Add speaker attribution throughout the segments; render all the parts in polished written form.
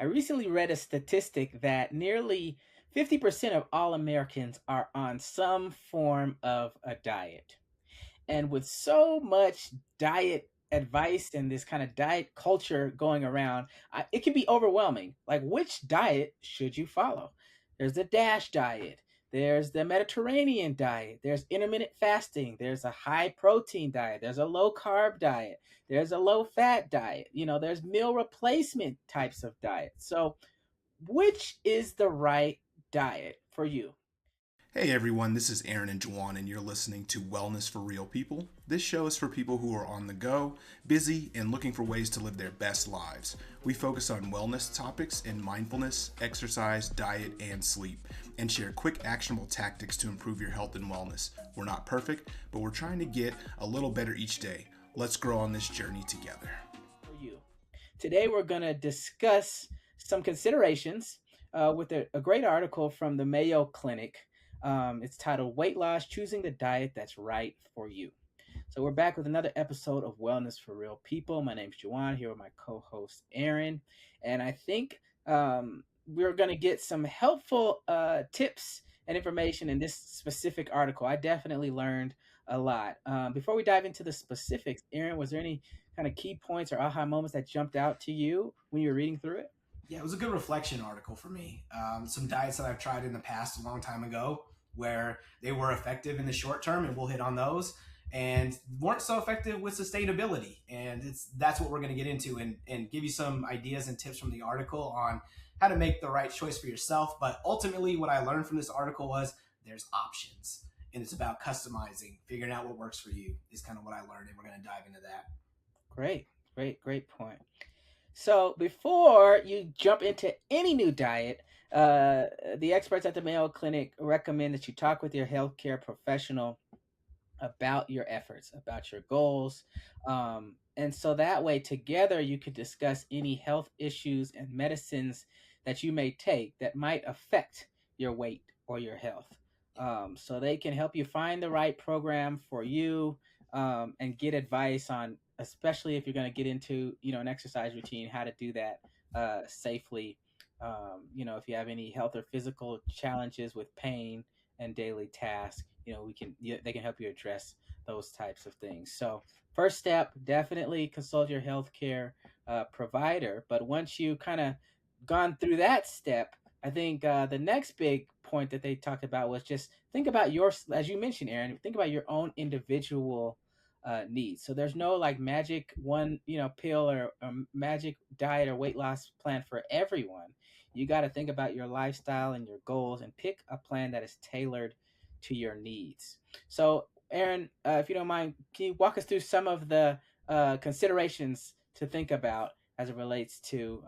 Speaker 1: I recently read a statistic that nearly 50% of all Americans are on some form of a diet. And with so much diet advice and this kind of diet culture going around, it can be overwhelming. Like, which diet should you follow? There's the DASH diet. There's the Mediterranean diet. There's intermittent fasting. There's a high protein diet. There's a low carb diet. There's a low fat diet. There's meal replacement types of diet. So, which is the right diet for you?
Speaker 2: Hey everyone, this is Aaron and Juwan, and you're listening to Wellness for Real People. This show is for people who are on the go, busy, and looking for ways to live their best lives. We focus on wellness topics in mindfulness, exercise, diet, and sleep, and share quick, actionable tactics to improve your health and wellness. We're not perfect, but we're trying to get a little better each day. Let's grow on this journey together.
Speaker 1: For you. Today, we're going to discuss some considerations with a great article from the Mayo Clinic. It's titled Weight Loss Choosing the Diet That's Right for You. So, we're back with another episode of Wellness for Real People. My name's Juwan, here with my co host, Aaron. And I think we're going to get some helpful tips and information in this specific article. I definitely learned a lot. Before we dive into the specifics, Aaron, was there any kind of key points or aha moments that jumped out to you when you were reading through it?
Speaker 3: Yeah, it was a good reflection article for me. Some diets that I've tried in the past a long time ago where they were effective in the short term, and we'll hit on those, and weren't so effective with sustainability. And that's what we're going to get into and give you some ideas and tips from the article on how to make the right choice for yourself. But ultimately, what I learned from this article was there's options, and it's about customizing, figuring out what works for you is kind of what I learned, and we're going to dive into that.
Speaker 1: Great point. So before you jump into any new diet, the experts at the Mayo Clinic recommend that you talk with your healthcare professional about your efforts, about your goals. And so that way, together, you could discuss any health issues and medicines that you may take that might affect your weight or your health. So they can help you find the right program for you, and get advice on, especially if you're going to get into, an exercise routine, how to do that safely. If you have any health or physical challenges with pain and daily tasks, they can help you address those types of things. So first step, definitely consult your healthcare provider. But once you kind of gone through that step, I think the next big point that they talked about was just think about your, as you mentioned, Aaron, think about your own individual needs. So there's no like magic one, pill or magic diet or weight loss plan for everyone. You got to think about your lifestyle and your goals and pick a plan that is tailored to your needs. So, Aaron, if you don't mind, can you walk us through some of the considerations to think about as it relates to,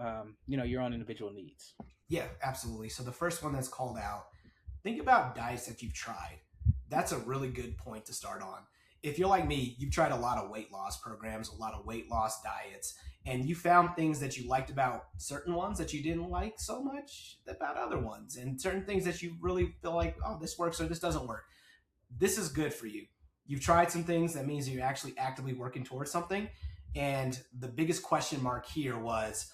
Speaker 1: your own individual needs?
Speaker 3: Yeah, absolutely. So the first one that's called out, think about diets that you've tried. That's a really good point to start on. If you're like me, you've tried a lot of weight loss programs, a lot of weight loss diets, and you found things that you liked about certain ones that you didn't like so much about other ones, and certain things that you really feel like, oh, this works or this doesn't work. This is good for you. You've tried some things, that means you're actually actively working towards something. And the biggest question mark here was,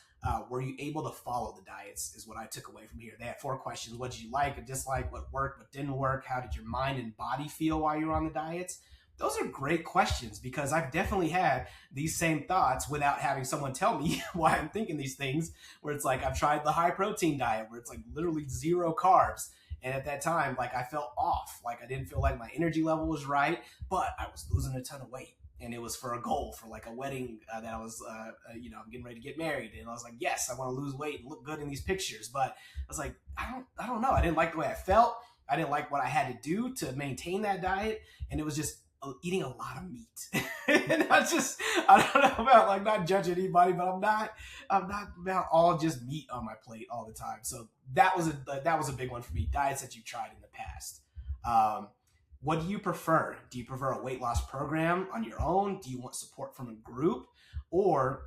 Speaker 3: were you able to follow the diets is what I took away from here. They had 4 questions. What did you like or dislike? What worked? What didn't work? How did your mind and body feel while you were on the diets? Those are great questions because I've definitely had these same thoughts without having someone tell me why I'm thinking these things, where it's like I've tried the high protein diet where it's like literally zero carbs. And at that time, like I felt off, like I didn't feel like my energy level was right, but I was losing a ton of weight. And it was for a goal for like a wedding that I was, I'm getting ready to get married. And I was like, yes, I want to lose weight and look good in these pictures. But I was like, I don't know. I didn't like the way I felt. I didn't like what I had to do to maintain that diet. And it was just eating a lot of meat. And I don't know about like not judging anybody, but I'm not about all just meat on my plate all the time. So that was a big one for me. Diets that you've tried in the past. What do you prefer? Do you prefer a weight loss program on your own? Do you want support from a group? Or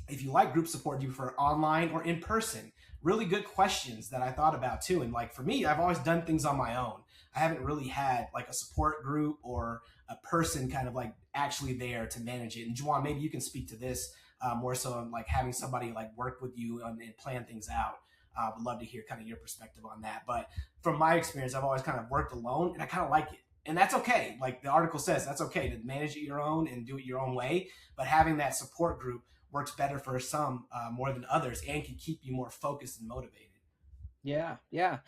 Speaker 3: if you like group support, do you prefer online or in person? Really good questions that I thought about too. And like for me, I've always done things on my own. I haven't really had like a support group or a person kind of like actually there to manage it. And Juwan, maybe you can speak to this more so on like having somebody like work with you and plan things out. Would love to hear kind of your perspective on that. But from my experience, I've always kind of worked alone, and I kind of like it. And that's okay. Like the article says, that's okay to manage it your own and do it your own way. But having that support group works better for some more than others, and can keep you more focused and motivated.
Speaker 1: Yeah, yeah.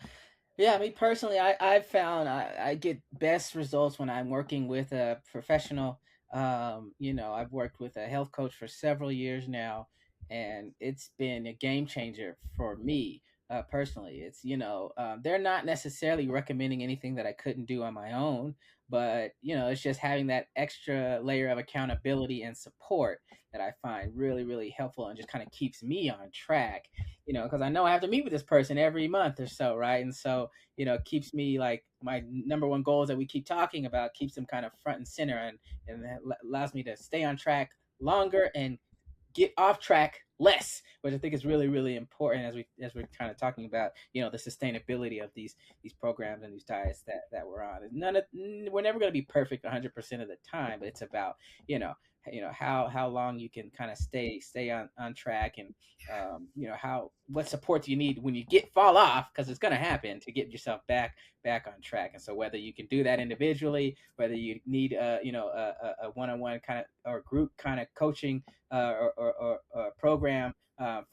Speaker 1: Yeah, me personally, I've found I get best results when I'm working with a professional. I've worked with a health coach for several years now, and it's been a game changer for me personally. It's, they're not necessarily recommending anything that I couldn't do on my own, but, it's just having that extra layer of accountability and support that I find really, really helpful and just kind of keeps me on track, because I know I have to meet with this person every month or so, right? And so, it keeps me like my number one goals that we keep talking about, keeps them kind of front and center, and that allows me to stay on track longer and get off track less, which I think is really, really important as we're kind of talking about, the sustainability of these programs and these diets that we're on. We're never going to be perfect 100% of the time, but it's about, you know how long you can kind of stay on track, and how what support do you need when you get fall off, because it's going to happen, to get yourself back on track. And so whether you can do that individually, whether you need a one-on-one kind of or group kind of coaching or program,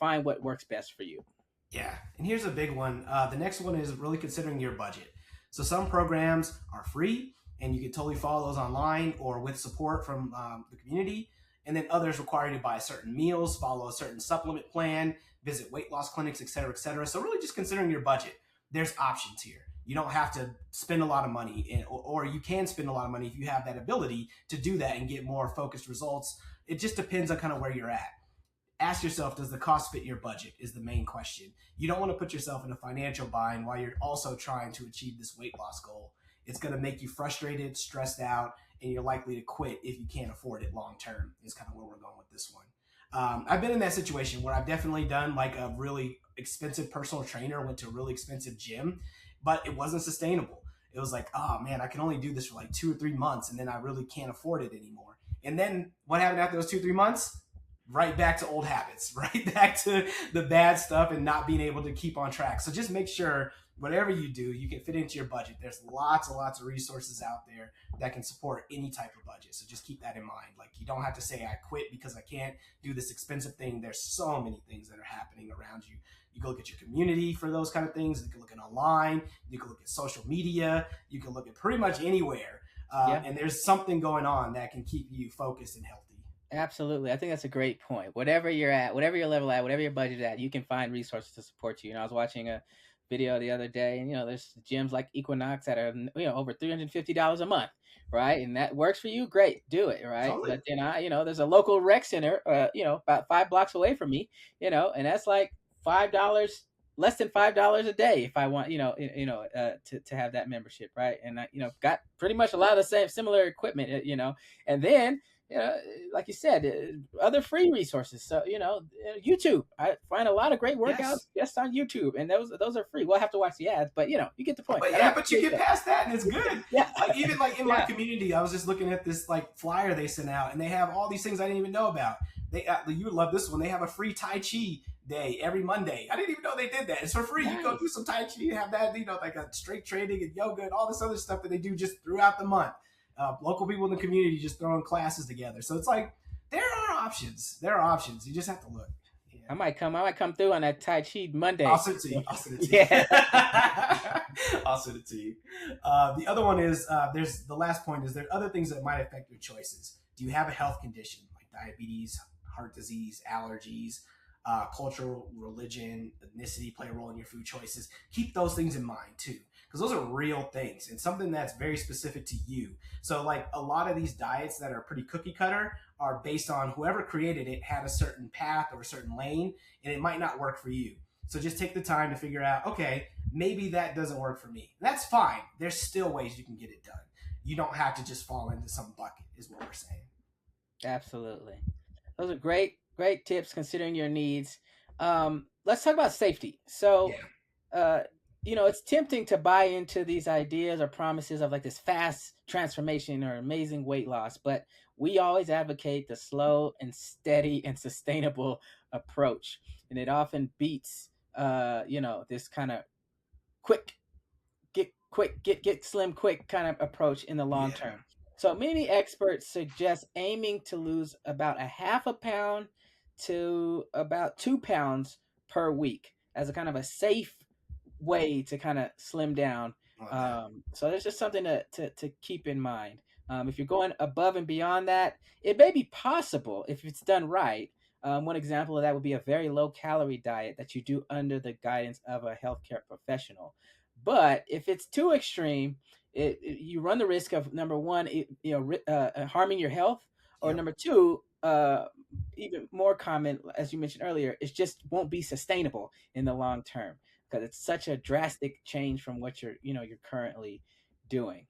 Speaker 1: find what works best for you.
Speaker 3: Yeah, and here's a big one. The next one is really considering your budget. So some programs are free, and you can totally follow those online or with support from the community. And then others require you to buy certain meals, follow a certain supplement plan, visit weight loss clinics, et cetera, et cetera. So really just considering your budget. There's options here. You don't have to spend a lot of money, or you can spend a lot of money if you have that ability to do that and get more focused results. It just depends on kind of where you're at. Ask yourself, does the cost fit your budget, is the main question. You don't want to put yourself in a financial bind while you're also trying to achieve this weight loss goal. It's going to make you frustrated, stressed out, and you're likely to quit if you can't afford it long term, is kind of where we're going with this one. I've been in that situation where I've definitely done like a really expensive personal trainer, went to a really expensive gym, but it wasn't sustainable. It was like, oh man, I can only do this for like 2 or 3 months, and then I really can't afford it anymore. And then what happened after those 2 or 3 months? Right back to old habits, right back to the bad stuff and not being able to keep on track. So just make sure whatever you do, you can fit into your budget. There's lots and lots of resources out there that can support any type of budget. So just keep that in mind. Like you don't have to say I quit because I can't do this expensive thing. There's so many things that are happening around you. You can look at your community for those kind of things. You can look at online. You can look at social media. You can look at pretty much anywhere.
Speaker 1: Yeah.
Speaker 3: And there's something going on that can keep you focused and healthy.
Speaker 1: Absolutely. I think that's a great point. Whatever you're at, whatever your level at, whatever your budget at, you can find resources to support you. I was watching a video the other day, and there's gyms like Equinox that are over $350 a month, right? And that works for you, great, do it, right?
Speaker 3: Totally.
Speaker 1: But then there's a local rec center, about 5 blocks away from me, and that's like $5, less than $5 a day if I want, to have that membership, right? And I, got pretty much a lot of the same similar equipment, and then like you said, other free resources. So YouTube. I find a lot of great workouts
Speaker 3: Yes.
Speaker 1: just on YouTube, and those are free. We'll have to watch the ads, but you get the point.
Speaker 3: But yeah, but you get past that and it's good.
Speaker 1: Yeah,
Speaker 3: Like even like in my
Speaker 1: yeah,
Speaker 3: community, I was just looking at this like flyer they sent out, and they have all these things I didn't even know about. You would love this one. They have a free Tai Chi day every Monday. I didn't even know they did that. It's for free. You go do
Speaker 1: nice.
Speaker 3: some Tai Chi, you have that, like a strength training and yoga and all this other stuff that they do just throughout the month. Local people in the community just throwing classes together. So it's like there are options. There are options. You just have to look. Yeah.
Speaker 1: I might come through on that Tai Chi
Speaker 3: I'll
Speaker 1: Monday.
Speaker 3: send it to you. I'll send it to you.
Speaker 1: Yeah,
Speaker 3: I'll send it to you. The other one is there's the last point is there are other things that might affect your choices. Do you have a health condition like diabetes, heart disease, allergies, cultural, religion, ethnicity play a role in your food choices? Keep those things in mind too, because those are real things and something that's very specific to you. So like a lot of these diets that are pretty cookie cutter are based on whoever created it had a certain path or a certain lane, and it might not work for you. So just take the time to figure out, okay, maybe that doesn't work for me. That's fine. There's still ways you can get it done. You don't have to just fall into some bucket, is what we're saying.
Speaker 1: absolutely. Those are great tips considering your needs. Let's talk about safety. So,
Speaker 3: Yeah.
Speaker 1: uh, it's tempting to buy into these ideas or promises of like this fast transformation or amazing weight loss. But we always advocate the slow and steady and sustainable approach, and it often beats this kind of quick get slim quick kind of approach in the long
Speaker 3: Yeah.
Speaker 1: term. So many experts suggest aiming to lose about a half a pound to about 2 pounds per week as a kind of a safe way to kind of slim down.
Speaker 3: Okay.
Speaker 1: So there's just something to keep in mind. If you're going above and beyond that, it may be possible if it's done right. One example of that would be a very low calorie diet that you do under the guidance of a healthcare professional. But if it's too extreme, you run the risk of number one, harming your health, or
Speaker 3: Yep.
Speaker 1: number two, even more common, as you mentioned earlier, it just won't be sustainable in the long term because it's such a drastic change from what you're currently doing.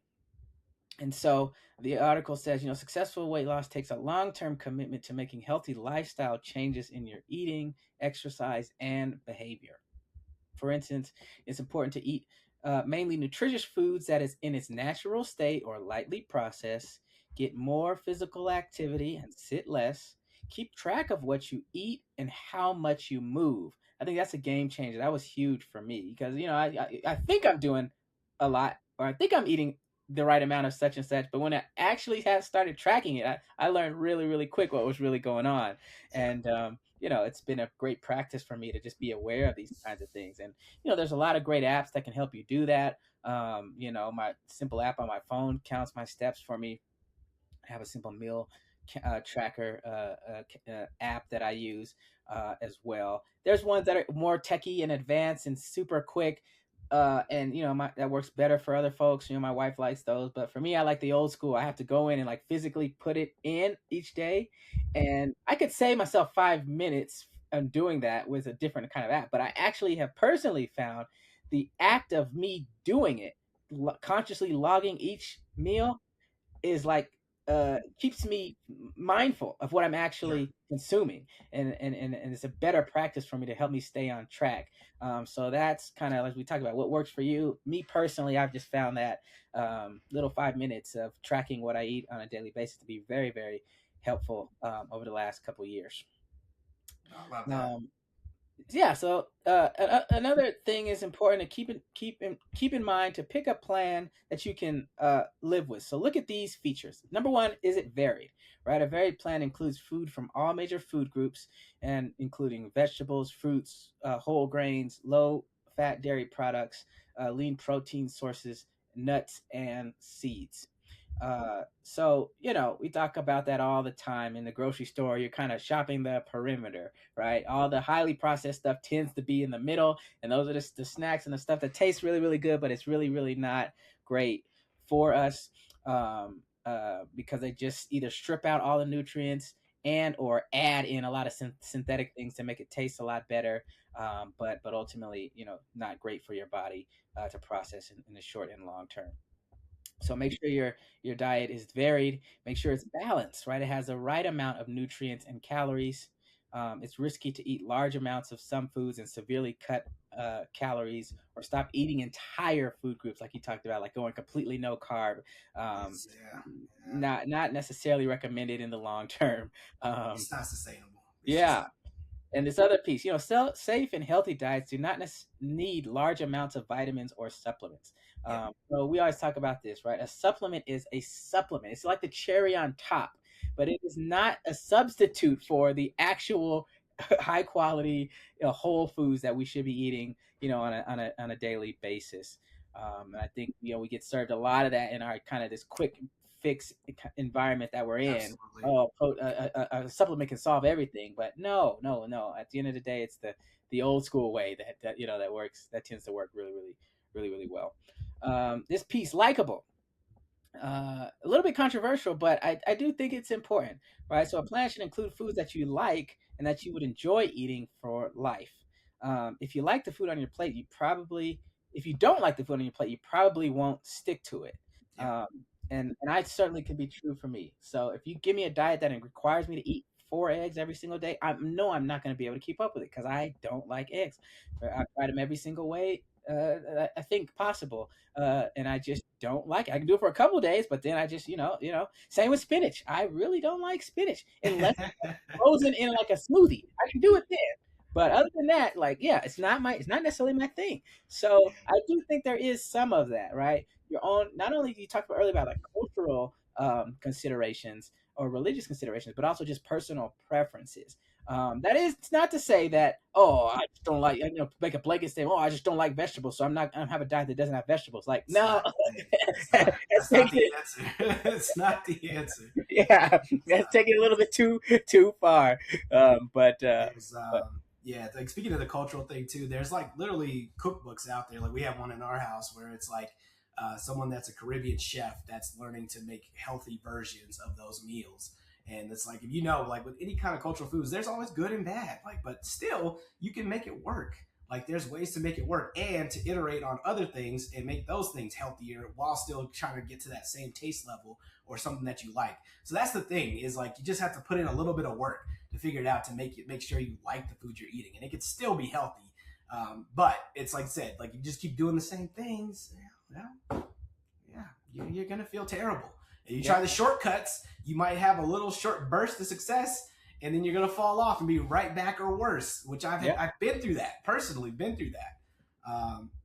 Speaker 1: And so the article says, successful weight loss takes a long-term commitment to making healthy lifestyle changes in your eating, exercise, and behavior. For instance, it's important to eat mainly nutritious foods that is in its natural state or lightly processed, get more physical activity and sit less, keep track of what you eat and how much you move. I think that's a game changer. That was huge for me because I think I'm doing a lot, or I think I'm eating the right amount of such and such, but when I actually have started tracking it, I learned really really quick what was really going on.
Speaker 3: Yeah.
Speaker 1: And it's been a great practice for me to just be aware of these kinds of things. And there's a lot of great apps that can help you do that. My simple app on my phone counts my steps for me. I have a simple meal tracker app that I use as well. There's ones that are more techy and advanced and super quick. And that works better for other folks. My wife likes those, but for me, I like the old school. I have to go in and like physically put it in each day, and I could save myself 5 minutes on doing that with a different kind of app. But I actually have personally found the act of me doing it, consciously logging each meal, is like keeps me mindful of what I'm
Speaker 3: Sure.
Speaker 1: actually consuming, and it's a better practice for me to help me stay on track. So that's kind of like we talked about what works for you. Me personally, I've just found that little 5 minutes of tracking what I eat on a daily basis to be very very helpful over the last couple years.
Speaker 3: I love that.
Speaker 1: Um, yeah, so another thing is important to keep in mind to pick a plan that you can live with. So look at these features. Number one, is it varied? Right, a varied plan includes food from all major food groups, and including vegetables, fruits, whole grains, low fat dairy products, lean protein sources, nuts, and seeds. So we talk about that all the time in the grocery store. You're kind of shopping the perimeter, right? All the highly processed stuff tends to be in the middle, and those are the snacks and the stuff that tastes really really good, but it's really really not great for us, because they just either strip out all the nutrients and or add in a lot of synthetic things to make it taste a lot better, but ultimately not great for your body to process in the short and long term. So make sure your diet is varied. Make sure it's balanced, right? It has the right amount of nutrients and calories. It's risky to eat large amounts of some foods and severely cut calories, or stop eating entire food groups, like you talked about, like going completely no carb. Um,
Speaker 3: It's yeah. Yeah.
Speaker 1: not necessarily recommended in the long term. Um,
Speaker 3: It's not sustainable. It's just
Speaker 1: yeah,
Speaker 3: not.
Speaker 1: and this other piece, safe and healthy diets do not need large amounts of vitamins or supplements.
Speaker 3: Yep.
Speaker 1: So we always talk about this, right? A supplement is a supplement. It's like the cherry on top, but it is not a substitute for the actual high quality, whole foods that we should be eating, on a daily basis. And I think we get served a lot of that in our kind of this quick fix environment that we're in.
Speaker 3: Absolutely.
Speaker 1: Oh, a supplement can solve everything, but no, no, no. At the end of the day, it's the old school way that works. That tends to work really, really, really, really well. This piece, likable, a little bit controversial, but I do think it's important, right? So a plan should include foods that you like and that you would enjoy eating for life. If you like the food on your plate, if you don't like the food on your plate, you probably won't stick to it.
Speaker 3: Yep.
Speaker 1: Um, and I certainly could be true for me. So if you give me a diet that requires me to eat 4 eggs every single day, I know I'm not going to be able to keep up with it because I don't like eggs. I've tried them every single way, I think possible. And I just don't like it. I can do it for a couple of days, but then I just, same with spinach. I really don't like spinach unless frozen in like a smoothie. I can do it then. But other than that, like, yeah, it's not necessarily my thing. So I do think there is some of that, right? Your own, not only you talked about earlier about like cultural considerations or religious considerations, but also just personal preferences. That is, it's not to say that, oh, I just don't like, make a blanket statement, oh, I just don't like vegetables, so I'm not gonna have a diet that doesn't have vegetables. Like,
Speaker 3: It's
Speaker 1: no,
Speaker 3: not. It's not.
Speaker 1: that's
Speaker 3: That's not
Speaker 1: taking
Speaker 3: the
Speaker 1: it,
Speaker 3: answer. It's not the answer.
Speaker 1: yeah,
Speaker 3: It's
Speaker 1: that's
Speaker 3: not
Speaker 1: taking it a
Speaker 3: the
Speaker 1: little bit
Speaker 3: answer.
Speaker 1: too far.
Speaker 3: There's
Speaker 1: But
Speaker 3: yeah, like speaking of the cultural thing too, there's like literally cookbooks out there. Like we have one in our house where it's like someone that's a Caribbean chef that's learning to make healthy versions of those meals. And it's like if you know, like with any kind of cultural foods, there's always good and bad. Like, but still, you can make it work. Like there's ways to make it work and to iterate on other things and make those things healthier while still trying to get to that same taste level or something that you like. So that's the thing is like you just have to put in a little bit of work to figure it out to make sure you like the food you're eating and it can still be healthy. But it's like I said, like you just keep doing the same things. Well, yeah, you're gonna feel terrible. And you
Speaker 1: yeah,
Speaker 3: try the shortcuts, you might have a little short burst of success, and then you're gonna fall off and be right back or worse. Which
Speaker 1: yeah.
Speaker 3: I've been through that personally, been through that.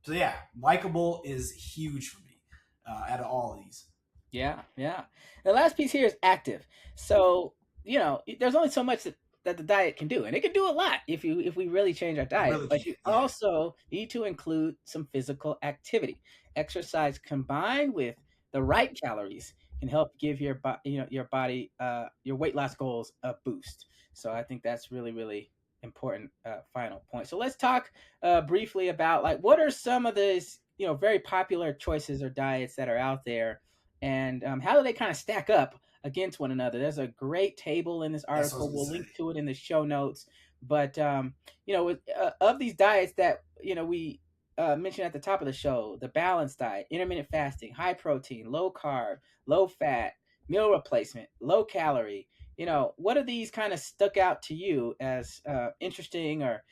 Speaker 3: So yeah, likable is huge for me out of all of these.
Speaker 1: Yeah, yeah. The last piece here is active. So, there's only so much that the diet can do. And it can do a lot if we really change our diet.
Speaker 3: Really
Speaker 1: But
Speaker 3: can,
Speaker 1: you
Speaker 3: yeah.
Speaker 1: also need to include some physical activity. Exercise combined with the right calories can help give your body your weight loss goals a boost. So I think that's really, really important final point. So let's talk briefly about like what are some of these, very popular choices or diets that are out there and how do they kind of stack up against one another. There's a great table in this
Speaker 3: That's what I was
Speaker 1: article.
Speaker 3: gonna
Speaker 1: We'll
Speaker 3: say.
Speaker 1: link to it in the show notes. But of these diets that we mentioned at the top of the show, the balanced diet, intermittent fasting, high protein, low carb, low fat, meal replacement, low calorie. What of these kind of stuck out to you as interesting or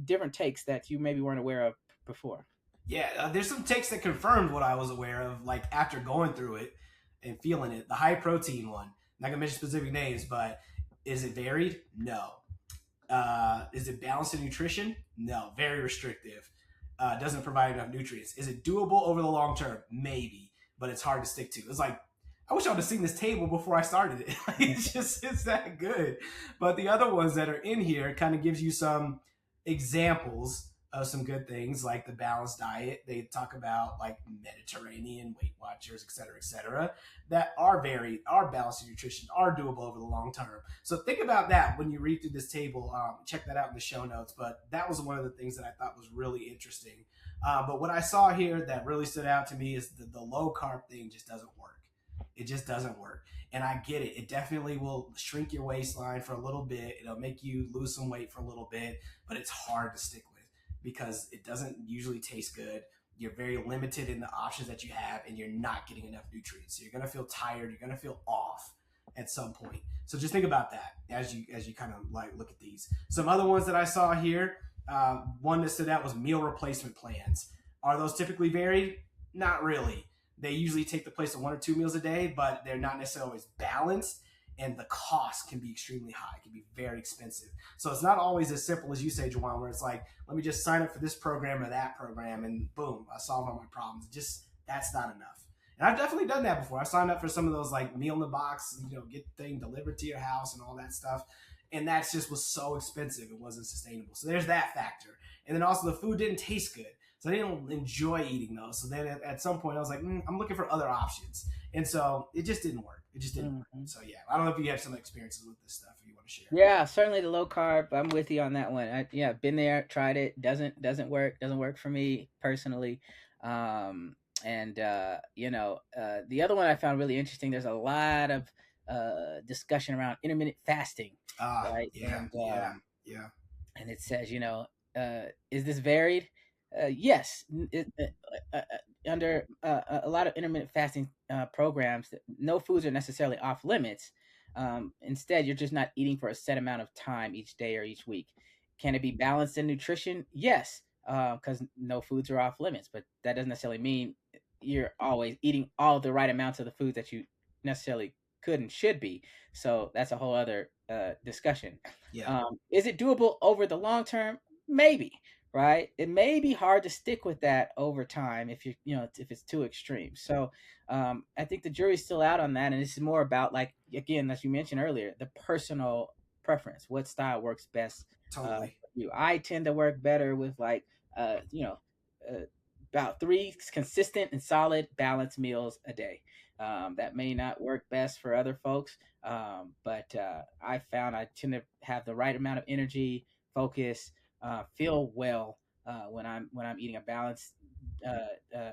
Speaker 1: different takes that you maybe weren't aware of before?
Speaker 3: Yeah, there's some takes that confirmed what I was aware of, like after going through it and feeling it. The high protein one, not gonna mention specific names, but is it varied? No. Is it balanced in nutrition? No, very restrictive. Doesn't provide enough nutrients. Is it doable over the long term? Maybe, but it's hard to stick to. It's like I wish I would have seen this table before I started it. It's that good. But the other ones that are in here kind of gives you some examples of some good things like the balanced diet. They talk about like Mediterranean, Weight Watchers, et cetera, that are varied, are balanced in nutrition, are doable over the long term. So think about that when you read through this table. Check that out in the show notes. But that was one of the things that I thought was really interesting. But what I saw here that really stood out to me is the low carb thing just doesn't work. It just doesn't work. And I get it. It definitely will shrink your waistline for a little bit. It'll make you lose some weight for a little bit, but it's hard to stick with because it doesn't usually taste good. You're very limited in the options that you have, and you're not getting enough nutrients. So you're gonna feel tired. You're gonna feel off at some point. So just think about that as you kind of like look at these. Some other ones that I saw here. One that stood out was meal replacement plans. Are those typically varied? Not really. They usually take the place of one or two meals a day, but they're not necessarily always balanced, and the cost can be extremely high. It can be very expensive. So it's not always as simple as you say, Juwan, where it's like, let me just sign up for this program or that program, and boom, I solve all my problems. Just that's not enough. And I've definitely done that before. I signed up for some of those like meal in the box, get the thing delivered to your house and all that stuff. And that just was so expensive, it wasn't sustainable. So there's that factor. And then also the food didn't taste good. So I didn't enjoy eating those. So then at some point I was like, I'm looking for other options. And so it just didn't work. It just didn't work.
Speaker 1: Mhm.
Speaker 3: So yeah, I don't know if you have some experiences with this stuff you want to share.
Speaker 1: Yeah, certainly the low carb. I'm with you on that one. Yeah, been there, tried it. Doesn't work for me personally. And the other one I found really interesting. There's a lot of discussion around intermittent fasting, right?
Speaker 3: Yeah, yeah, yeah.
Speaker 1: And it says, is this varied? Yes. Under a lot of intermittent fasting programs, no foods are necessarily off limits. Instead, you're just not eating for a set amount of time each day or each week. Can it be balanced in nutrition? Yes. because no foods are off limits, but that doesn't necessarily mean you're always eating all the right amounts of the foods that you necessarily could and should be. So that's a whole other discussion.
Speaker 3: Yeah,
Speaker 1: Is it doable over the long term? Maybe, right? It may be hard to stick with that over time if if it's too extreme. So I think the jury's still out on that, and this is more about, like, again, as you mentioned earlier, the personal preference. What style works best
Speaker 3: totally.
Speaker 1: for you? I tend to work better with, like, uh, you know, uh, about three consistent and solid balanced meals a day. That may not work best for other folks, but I found I tend to have the right amount of energy, focus, feel well when I'm eating a balanced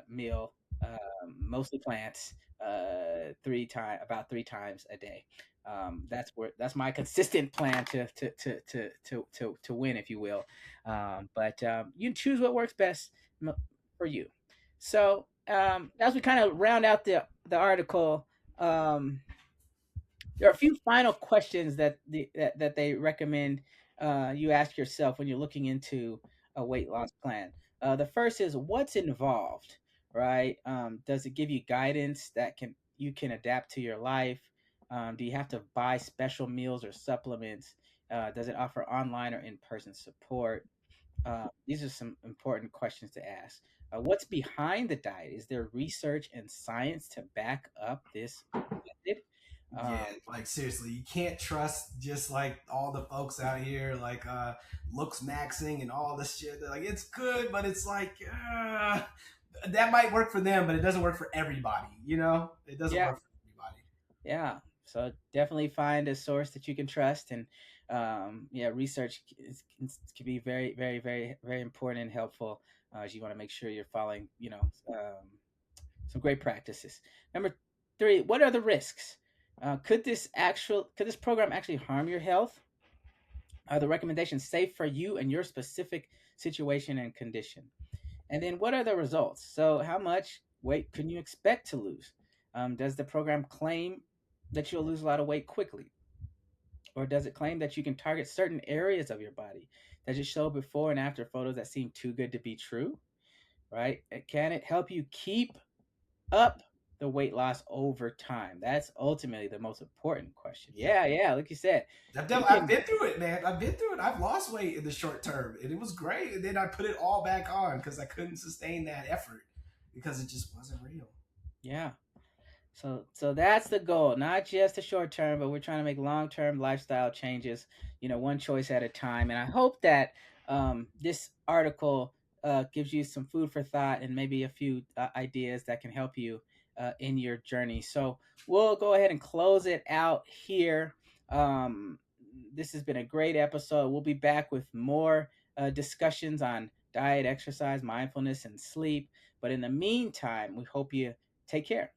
Speaker 1: meal, mostly plants, about 3 times a day. That's my consistent plan to win, if you will. But you choose what works best for you. So as we kind of round out the article, um, there are a few final questions that they recommend you ask yourself when you're looking into a weight loss plan. The first is, what's involved, right? Does it give you guidance that you can adapt to your life? Do you have to buy special meals or supplements? Does it offer online or in-person support? These are some important questions to ask. What's behind the diet? Is there research and science to back up this method?
Speaker 3: Yeah,
Speaker 1: Um,
Speaker 3: like seriously, you can't trust just like all the folks out here, like looks maxing and all this shit. They're like, it's good, but it's like that might work for them, but it doesn't work for everybody. You know, it doesn't
Speaker 1: yeah,
Speaker 3: work for everybody.
Speaker 1: yeah. So definitely find a source that you can trust, and yeah, research can be very, very, very, very important and helpful as you want to make sure you're following, some great practices. Number three, what are the risks? Could this program actually harm your health? Are the recommendations safe for you and your specific situation and condition? And then what are the results? So how much weight can you expect to lose? Does the program claim that you'll lose a lot of weight quickly? Or does it claim that you can target certain areas of your body? Does it show before and after photos that seem too good to be true? Right? Can it help you keep up the weight loss over time? That's ultimately the most important question.
Speaker 3: Yeah,
Speaker 1: Yeah, yeah. Like you said, you
Speaker 3: I've
Speaker 1: can.
Speaker 3: been through it, man. I've been through it. I've lost weight in the short term, and it was great. And then I put it all back on because I couldn't sustain that effort because it just wasn't real.
Speaker 1: Yeah. So that's the goal, not just the short term, but we're trying to make long term lifestyle changes, one choice at a time. And I hope that this article gives you some food for thought and maybe a few ideas that can help you in your journey. So we'll go ahead and close it out here. Um, this has been a great episode. We'll be back with more discussions on diet, exercise, mindfulness, and sleep. But in the meantime, we hope you take care.